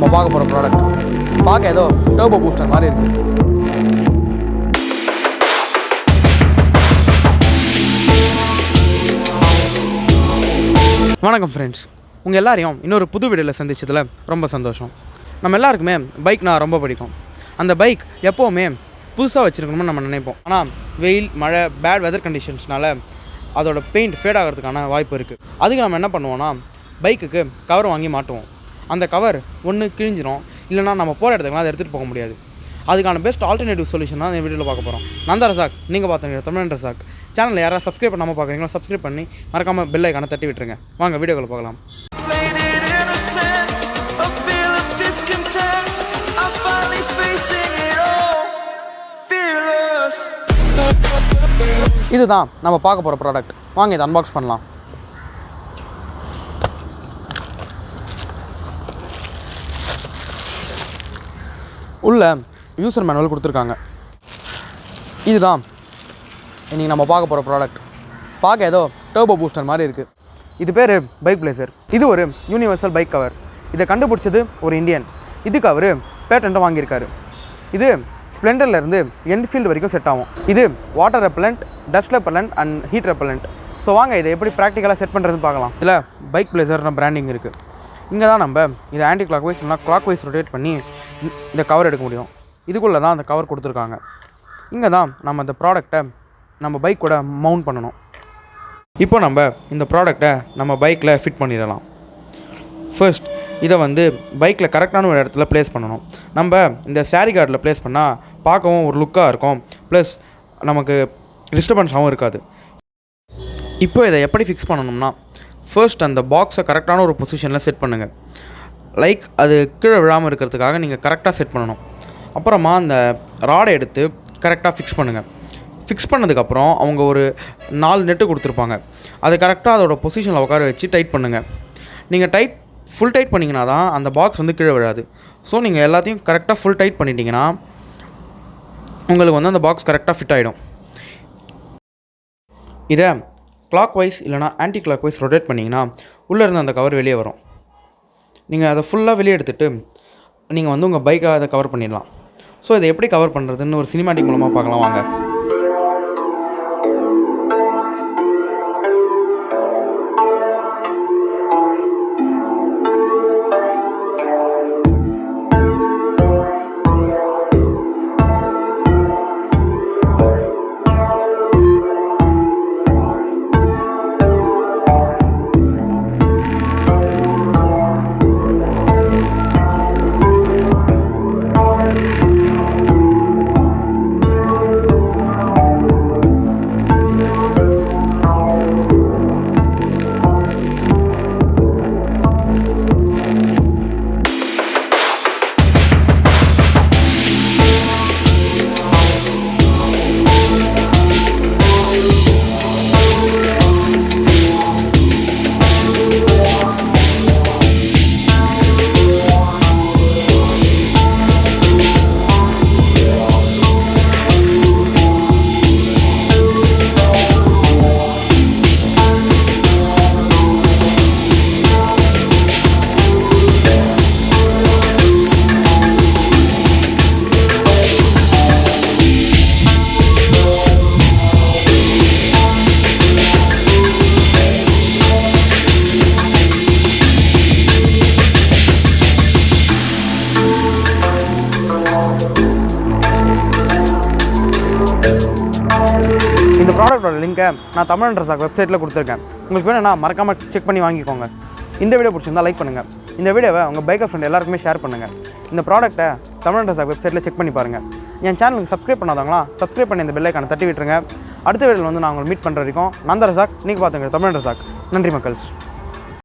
நம்ம பார்க்க போகிற ப்ராடக்ட் பார்க்க ஏதோ டர்போ பூஸ்டர் மாதிரி இருக்குது. வணக்கம் ஃப்ரெண்ட்ஸ், உங்கள் எல்லாரையும் இன்னொரு புது வீடியோவில் சந்திச்சதில் ரொம்ப சந்தோஷம். நம்ம எல்லாருக்குமே பைக்னா ரொம்ப பிடிக்கும். அந்த பைக் எப்போவுமே புதுசாக வச்சுருக்கணும்னு நம்ம நினைப்போம். ஆனால் வெயில், மழை, பேட் வெதர் கண்டிஷன்ஸ்னால அதோட பெயிண்ட் ஃபேட் ஆகிறதுக்கான வாய்ப்பு இருக்குது. அதுக்கு நம்ம என்ன பண்ணுவோன்னா, பைக்குக்கு கவர் வாங்கி மாட்டுவோம். அந்த கவர் ஒன்று கிழிஞ்சிரும், இல்லைனா நம்ம போகிற இடத்துக்குலாம் அதை எடுத்துகிட்டு போக முடியாது. அதுக்கான பெஸ்ட் ஆல்டர்னேட்டிவ் சொல்யூஷன் தான் இந்த வீடியோவில் பார்க்க போகிறோம். நான் தான் ரசாக், நீங்கள் பார்த்துங்க தமிழன் ரசாக். சேனலில் யாராவது சப்ஸ்கிரைப் பண்ணாமல் பார்க்குறீங்களோ சப்ஸ்கிரைப் பண்ணி மறக்காமல் பெல் ஐக்கானை தட்டி விட்டுருங்க. வாங்க வீடியோக்குள்ள பார்க்கலாம். இதுதான் நம்ம பார்க்க போகிற ப்ராடக்ட். வாங்க இதை அன்பாக்ஸ் பண்ணலாம். உள்ள யூசர் மேனுவல் கொடுத்துருக்காங்க. இதுதான் இன்றைக்கி நம்ம பார்க்க போகிற ப்ராடக்ட். பார்க்க ஏதோ டர்போ பூஸ்டர் மாதிரி இருக்குது. இது பேர் பைக் பிளேசர். இது ஒரு யூனிவர்சல் பைக் கவர். இதை கண்டுபிடிச்சது ஒரு இந்தியன். இதுக்கு அவர் பேட்டன்ட்டும் வாங்கியிருக்காரு. இது ஸ்ப்ளெண்டர்லேருந்து என்ஃபீல்டு வரைக்கும் செட் ஆகும். இது water repellent, dust repellent and heat repellent. So வாங்க இதை எப்படி ப்ராக்டிக்கலாக செட் பண்ணுறதுன்னு பார்க்கலாம். இதில் பைக் பிளேசர்னு பிராண்டிங் இருக்குது. இங்கே தான் நம்ம இதை ஆன்டி கிளாக் வைஸ் இல்லைனா கிளாக் வைஸ் ரொட்டேட் பண்ணி இந்த கவர் எடுக்க முடியும். இதுக்குள்ளே தான் அந்த கவர் கொடுத்துருக்காங்க. இங்கே தான் நம்ம இந்த ப்ராடக்டை நம்ம பைக் கூட மவுண்ட் பண்ணணும். இப்போ நம்ம இந்த ப்ராடக்டை நம்ம பைக்கில் ஃபிட் பண்ணிடலாம். ஃபர்ஸ்ட் இதை பைக்கில் கரெக்டான ஒரு இடத்துல ப்ளேஸ் பண்ணணும். நம்ம இந்த சாரி கார்டில் ப்ளேஸ் பண்ணால் பார்க்கவும் ஒரு லுக்காக இருக்கும், ப்ளஸ் நமக்கு டிஸ்டர்பன்ஸாகவும் இருக்காது. இப்போ இதை எப்படி ஃபிக்ஸ் பண்ணணும்னா, ஃபர்ஸ்ட் அந்த பாக்ஸை கரெக்டான ஒரு பொசிஷனில் செட் பண்ணுங்கள். லைக் அது கீழே விழாமல் இருக்கிறதுக்காக நீங்கள் கரெக்டாக செட் பண்ணணும். அப்புறமா அந்த ராடை எடுத்து கரெக்டாக ஃபிக்ஸ் பண்ணுங்கள். ஃபிக்ஸ் பண்ணதுக்கப்புறம் அவங்க ஒரு 4 நெட்டு கொடுத்துருப்பாங்க. அது கரெக்டாக அதோட பொசிஷனில் உட்கார வச்சு டைட் பண்ணுங்கள். நீங்கள் ஃபுல் டைட் பண்ணிங்கன்னா தான் அந்த பாக்ஸ் கீழே விழாது. ஸோ நீங்கள் எல்லாத்தையும் கரெக்டாக ஃபுல் டைட் பண்ணிட்டீங்கன்னா உங்களுக்கு அந்த பாக்ஸ் கரெக்டாக ஃபிட் ஆகிடும். இதை கிளாக் வைஸ் இல்லைனா ஆன்டி கிளாக் வைஸ் ரொட்டேட் பண்ணிங்கன்னா உள்ளே இருந்து அந்த கவர் வெளியே வரும். நீங்கள் அதை ஃபுல்லாக வெளியே எடுத்துகிட்டு நீங்கள் உங்கள் பைக்கை அதை கவர் பண்ணிடலாம். ஸோ இதை எப்படி கவர் பண்ணுறதுன்னு ஒரு சினிமாட்டிக் மூலமாக பார்க்கலாம் வாங்க. இந்த ப்ராடக்டோட லிங்கை நான் தமிழன் ரசாக் வெப்சைட்டில் கொடுத்துருக்கேன். உங்களுக்கு வேணும்னா மறக்காமல் செக் பண்ணி வாங்கிக்கோங்க. இந்த வீடியோ பிடிச்சிருந்தால் லைக் பண்ணுங்கள். இந்த வீடியோவை உங்கள் பைக்கர் ஃப்ரெண்ட் எல்லாருக்குமே ஷேர் பண்ணுங்கள். இந்த ப்ராடக்ட்டை தமிழன் ரசாக் வெப்சைட்டில் செக் பண்ணி பாருங்கள். என் சேனலுக்கு சப்ஸ்கிரைப் பண்ணாதவங்களா சப்ஸ்கிரைப் பண்ணி இந்த பெல் ஐக்கானை தட்டி விட்டுருங்க. அடுத்த வீடியோவில் நான் உங்களை மீட் பண்ணுற வரைக்கும் நான் தான் ரசாக், நீங்கள் பார்த்துங்க தமிழன் ரசாக். நன்றி மக்கள்ஸ்.